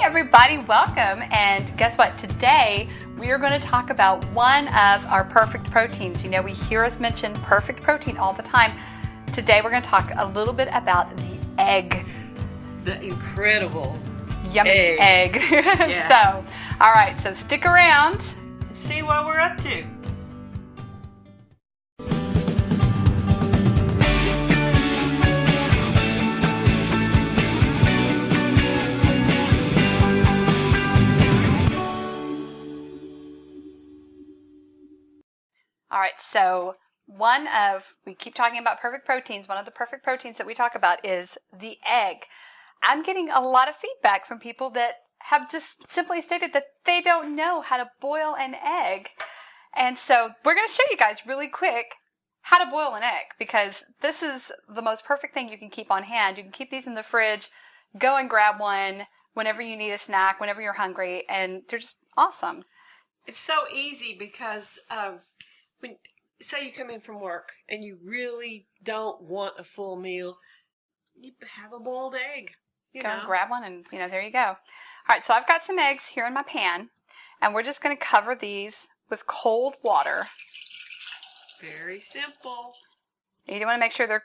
everybody, welcome. And guess what? Today we are going to talk about one of our perfect proteins. You know, we hear us mention perfect protein all the time. Today we're going to talk a little bit about the egg. The incredible yummy egg. Yeah. So, all right, so stick around. See what we're up to. All right, so we keep talking about perfect proteins. One of the perfect proteins that we talk about is the egg. I'm getting a lot of feedback from people that have just simply stated that they don't know how to boil an egg. And so we're going to show you guys really quick how to boil an egg, because this is the most perfect thing you can keep on hand. You can keep these in the fridge, go and grab one whenever you need a snack, whenever you're hungry, and they're just awesome. It's so easy because when say you come in from work and you really don't want a full meal, you have a boiled egg. Go and grab one and, there you go. All right, so I've got some eggs here in my pan, and we're just going to cover these with cold water. Very simple. You do want to make sure they're,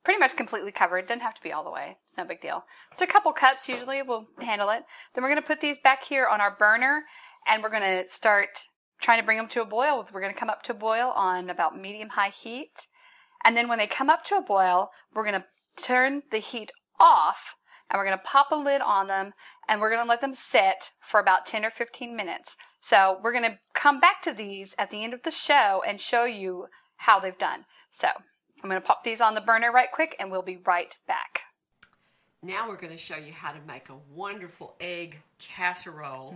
pretty much completely covered. Doesn't have to be all the way. It's no big deal. It's a couple cups usually will handle it. Then we're going to put these back here on our burner, and we're going to start trying to bring them to a boil. We're going to come up to a boil on about medium-high heat. And then when they come up to a boil, we're going to turn the heat off, and we're going to pop a lid on them, and we're going to let them sit for about 10 or 15 minutes. So we're going to come back to these at the end of the show and show you how they've done. So I'm going to pop these on the burner right quick, and we'll be right back. Now we're going to show you how to make a wonderful egg casserole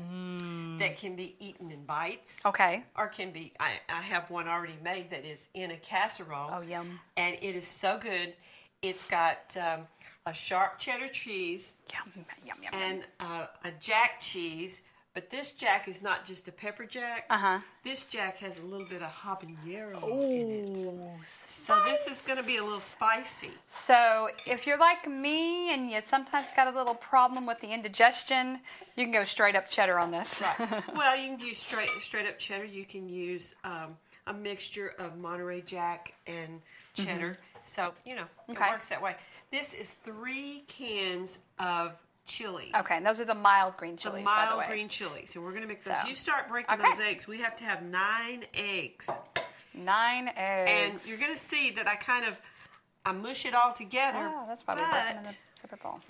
that can be eaten in bites. Okay. Or can be, I have one already made that is in a casserole. Oh, yum. And it is so good. It's got a sharp cheddar cheese. Yum, yum, yum. And a jack cheese. But this jack is not just a pepper jack. Uh-huh. This jack has a little bit of habanero in it. So this is going to be a little spicy. So if you're like me and you sometimes got a little problem with the indigestion, you can go straight up cheddar on this. Right. Well, you can use straight up cheddar. You can use a mixture of Monterey Jack and cheddar. So, it works that way. This is 3 cans of chilies. Okay, and those are the mild green chilies, the by the way. mild green chilies. So we're going to mix those. So, You start breaking those eggs. We have to have 9 eggs. 9 eggs. And you're going to see that I mush it all together. Oh, that's why we put them in the separate bowl.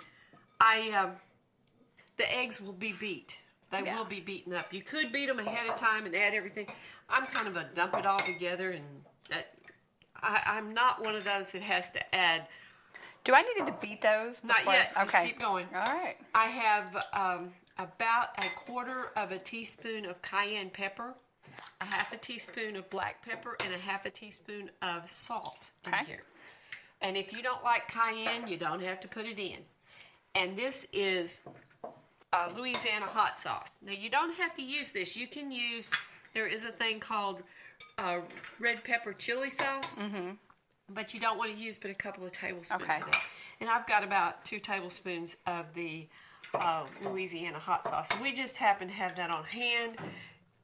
The eggs will be beat. They will be beaten up. You could beat them ahead of time and add everything. I'm kind of a dump it all together, and I'm not one of those that has to add. Do I need to beat those before? Not yet. Okay. Just keep going. All right. I have about 1/4 of a teaspoon of cayenne pepper, a 1/2 teaspoon of black pepper, and a 1/2 teaspoon of salt in here. And if you don't like cayenne, you don't have to put it in. And this is Louisiana hot sauce. Now, you don't have to use this. You can use, there is a thing called red pepper chili sauce. Mm-hmm. But you don't want to use but a couple of tablespoons of that. And I've got about 2 tablespoons of the Louisiana hot sauce. We just happen to have that on hand.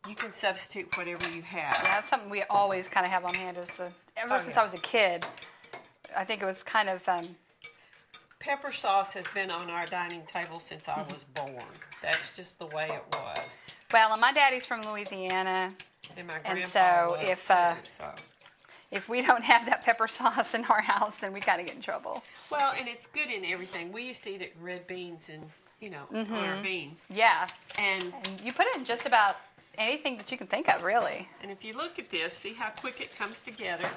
You can substitute whatever you have. Yeah, that's something we always kind of have on hand ever since I was a kid. I think it was kind of... Pepper sauce has been on our dining table since I was born. That's just the way it was. Well, and my daddy's from Louisiana. And my and grandpa so was if we don't have that pepper sauce in our house, then we kind of get in trouble. Well, and it's good in everything. We used to eat it in red beans and, on our beans. Yeah. And you put it in just about anything that you can think of, really. And if you look at this, see how quick it comes together.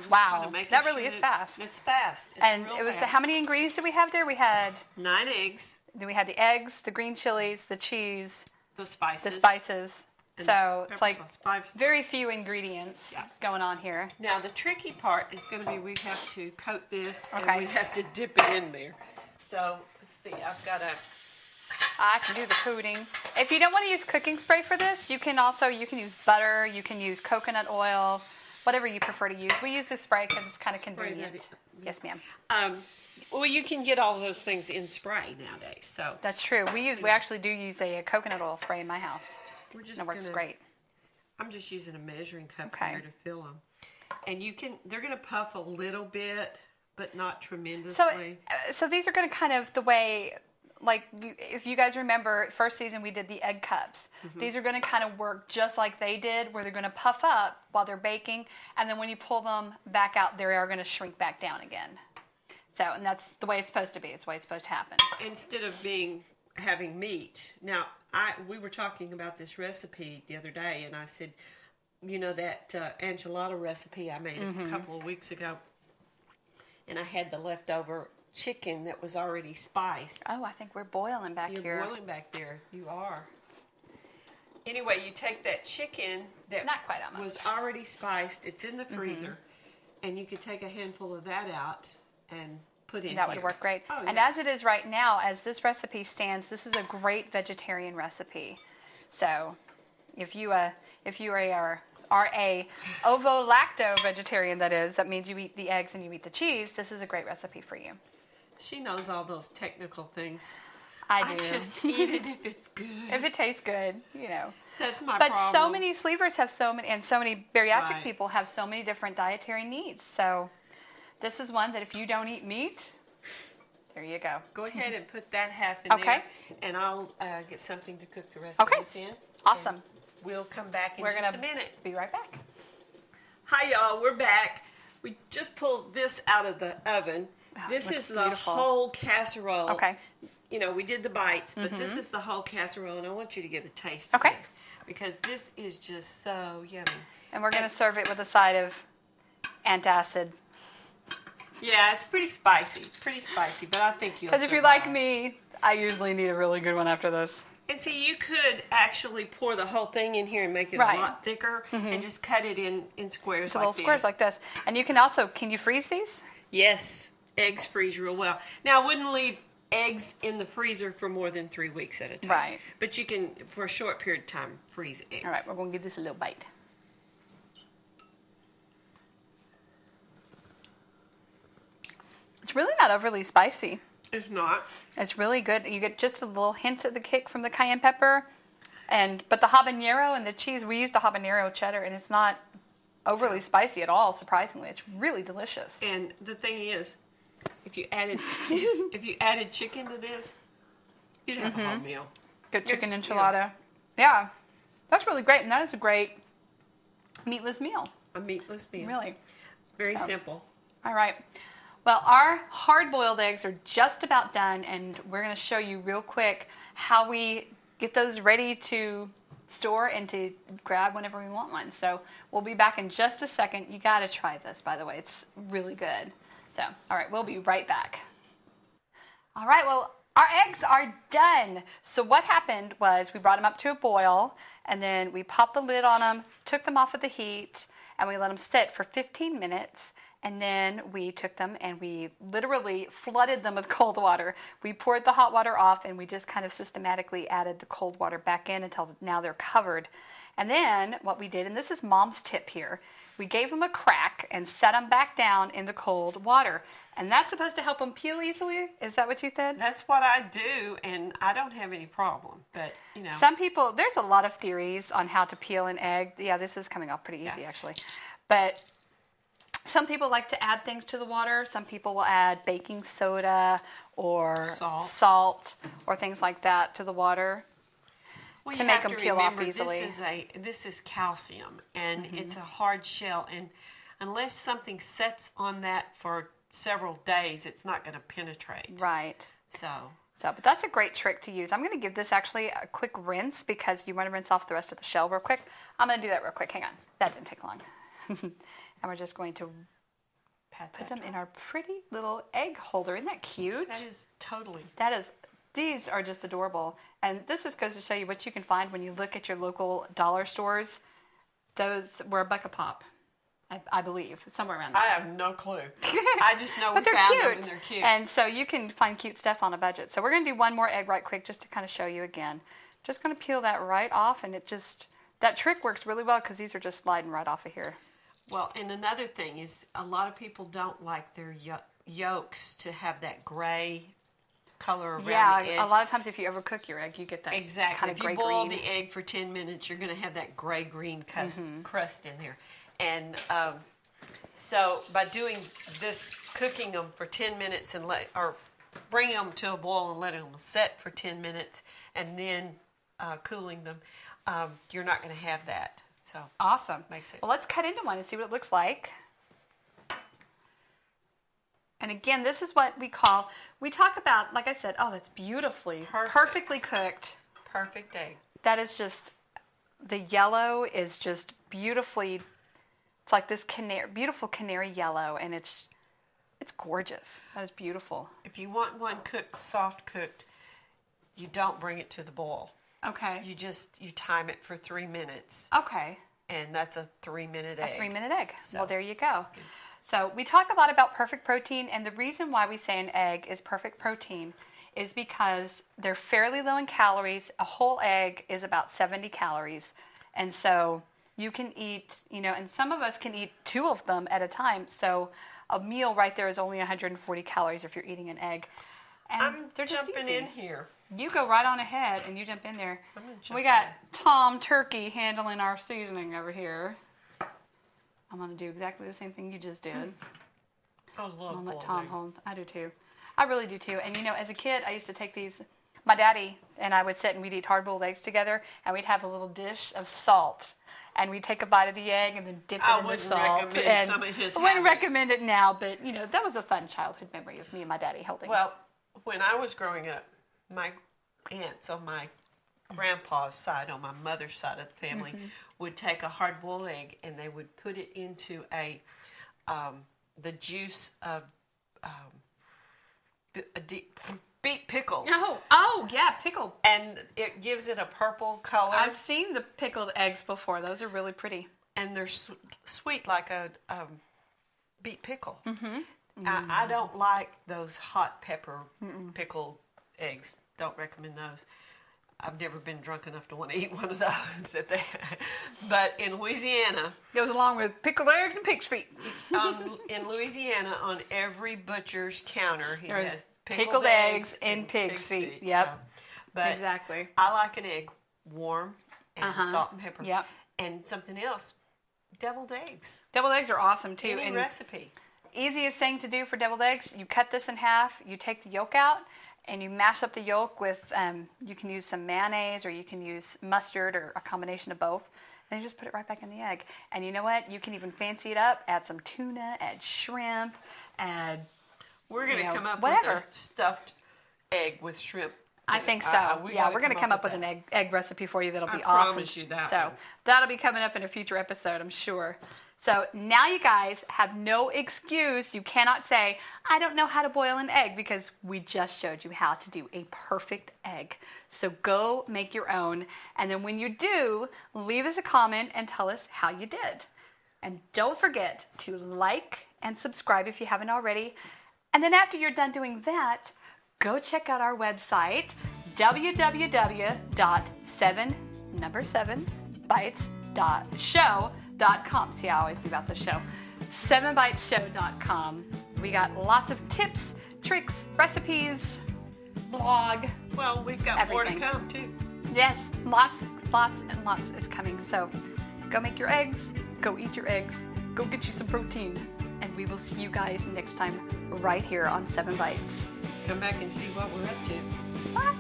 Wow, that really is fast. It's fast. And it was, how many ingredients did we have there? We had 9 eggs. Then we had the eggs, the green chilies, the cheese, the spices. So it's like sauce. very few ingredients going on here. Now the tricky part is going to be we have to coat this and we have to dip it in there. So let's see, I've got I can do the coating. If you don't want to use cooking spray for this, you can use butter, you can use coconut oil. whatever you prefer to use. We use the spray because it's kind of convenient. Yes, ma'am. Well, you can get all those things in spray nowadays. So that's true. We actually do use a coconut oil spray in my house. It works great. I'm just using a measuring cup here to fill them. And they're going to puff a little bit, but not tremendously. So these are going to kind of the way, like, if you guys remember, first season we did the egg cups. Mm-hmm. These are going to kind of work just like they did, where they're going to puff up while they're baking, and then when you pull them back out, they are going to shrink back down again. So, and that's the way it's supposed to be. It's the way it's supposed to happen. Instead of having meat. Now, we were talking about this recipe the other day, and I said, that enchilada recipe I made a couple of weeks ago, and I had the leftover chicken that was already spiced. Oh, I think we're boiling back here. You're boiling back there. You are. Anyway, you take that chicken that Not quite almost. was already spiced. It's in the freezer, and you could take a handful of that out and put in That would work great. Oh, and yeah. as it is right now, as this recipe stands, this is a great vegetarian recipe. So if you are a ovo-lacto vegetarian, that means you eat the eggs and you eat the cheese, this is a great recipe for you. She knows all those technical things. I do. I just eat it if it's good. If it tastes good, That's my But problem. so many sleevers have so many bariatric people have so many different dietary needs. So this is one that if you don't eat meat, there you go. Go ahead and put that half in there, and I'll get something to cook the rest of this in. Awesome. We'll come back in We're just a minute. Be right back. Hi, y'all. We're back. We just pulled this out of the oven. This is the whole casserole. Okay. We did the bites, but this is the whole casserole, and I want you to get a taste of this, because this is just so yummy. And we're going to serve it with a side of antacid. Yeah, it's pretty spicy, but I think you'll. Because if you're like me, I usually need a really good one after this. And see, you could actually pour the whole thing in here and make it a lot thicker, and just cut it in squares little squares like this. And you can also, can you freeze these? Yes, eggs freeze real well. Now, I wouldn't leave eggs in the freezer for more than 3 weeks at a time. Right. But you can, for a short period of time, freeze eggs. All right, we're going to give this a little bite. It's really not overly spicy. It's not. It's really good. You get just a little hint of the kick from the cayenne pepper, but the habanero and the cheese. We used a habanero cheddar, and it's not overly spicy at all. Surprisingly, it's really delicious. And the thing is, if you added chicken to this, you'd have a whole meal. Good chicken enchilada. Yeah, that's really great, and that is a great meatless meal. A meatless meal. Really. Very simple. All right. Well, our hard-boiled eggs are just about done, and we're going to show you real quick how we get those ready to store and to grab whenever we want one. So we'll be back in just a second. You got to try this, by the way. It's really good. So, all right, we'll be right back. All right, well, our eggs are done. So what happened was we brought them up to a boil, and then we popped the lid on them, took them off of the heat, and we let them sit for 15 minutes. And then we took them and we literally flooded them with cold water. We poured the hot water off, and we just kind of systematically added the cold water back in until now they're covered. And then what we did, and this is Mom's tip here, we gave them a crack and set them back down in the cold water. And that's supposed to help them peel easily? Is that what you said? That's what I do, and I don't have any problem. But, Some people, there's a lot of theories on how to peel an egg. Yeah, this is coming off pretty easy, actually. But some people like to add things to the water. Some people will add baking soda or salt or things like that to the water to make them peel off easily. This is calcium, and it's a hard shell, and unless something sets on that for several days, it's not going to penetrate. Right. So, but that's a great trick to use. I'm going to give this actually a quick rinse because you want to rinse off the rest of the shell real quick. I'm going to do that real quick. Hang on. That didn't take long. And we're just going to put them in our pretty little egg holder. Isn't that cute? That is totally. These are just adorable. And this just goes to show you what you can find when you look at your local dollar stores. Those were $1 a pop, I believe, somewhere around there. I have no clue. I just know we they're found cute. them and they're cute. And so you can find cute stuff on a budget. So we're going to do one more egg right quick just to kind of show you again. Just going to peel that right off, and that trick works really well because these are just sliding right off of here. Well, and another thing is a lot of people don't like their yolks to have that gray color around the edge. Yeah, a lot of times if you overcook your egg, you get that exactly. kind of If gray you boil green. the egg for 10 minutes, you're going to have that gray-green crust in there. And so by doing this, cooking them for 10 minutes or bringing them to a boil and letting them set for 10 minutes and then cooling them, you're not going to have that. So Awesome. Makes it. Well, let's cut into one and see what it looks like. And again, this is what we talk about, like I said, oh, that's beautifully, perfectly cooked. Perfect egg. That is just, the yellow is just beautifully, it's like this beautiful canary yellow, and it's gorgeous. That is beautiful. If you want one soft cooked, you don't bring it to the boil. Okay. You time it for 3 minutes. Okay. And that's a 3-minute egg. A 3-minute egg. So, well, there you go. So we talk a lot about perfect protein, and the reason why we say an egg is perfect protein is because they're fairly low in calories. A whole egg is about 70 calories. And so you can eat, and some of us can eat 2 of them at a time. So a meal right there is only 140 calories if you're eating an egg. And they're just jumping easy. in here. You go right on ahead and you jump in there. We in. got Tom Turkey handling our seasoning over here. I'm going to do exactly the same thing you just did. I love I'm going to let boiled Tom egg. hold. I do too. I really do too. And as a kid, I used to take these. My daddy and I would sit and we'd eat hard-boiled eggs together, and we'd have a little dish of salt. And we'd take a bite of the egg and then dip it in the salt. I wouldn't recommend some of his I wouldn't habits. recommend it now, but, that was a fun childhood memory of me and my daddy holding. Well, when I was growing up, my aunts on my grandpa's side, on my mother's side of the family, would take a hard-boiled egg and they would put it into the juice of beet pickles. Oh, yeah, pickled. And it gives it a purple color. I've seen the pickled eggs before. Those are really pretty. And they're sweet like a beet pickle. I don't like those hot pepper pickled eggs. Don't recommend those. I've never been drunk enough to want to eat one of those. But in Louisiana, Goes along with pickled eggs and pig's feet. in Louisiana, on every butcher's counter, he There's has pickled eggs and pig's feet. Yep. So, but Exactly. I like an egg warm and salt and pepper. Yep. And something else, deviled eggs. Deviled eggs are awesome too. Any recipe. Easiest thing to do for deviled eggs, you cut this in half, you take the yolk out, and you mash up the yolk with, you can use some mayonnaise or you can use mustard or a combination of both. Then you just put it right back in the egg. And you know what? You can even fancy it up, add some tuna, add shrimp, add We're going to come up whatever. with a stuffed egg with shrimp. I think so. We're going to come up with that. an egg recipe for you that'll be I awesome. promise you that So one. that'll be coming up in a future episode, I'm sure. So now you guys have no excuse. You cannot say, I don't know how to boil an egg, because we just showed you how to do a perfect egg. So go make your own. And then when you do, leave us a comment and tell us how you did. And don't forget to like and subscribe if you haven't already. And then after you're done doing that, go check out our website, www.7bitesshow.com. See, I always leave out the show. 7bitesshow.com. We got lots of tips, tricks, recipes, blog. Well, we've got Everything. more to come, too. Yes, lots and lots is coming. So go make your eggs, go eat your eggs, go get you some protein. And we will see you guys next time right here on 7 Bites. Come back and see what we're up to. Bye.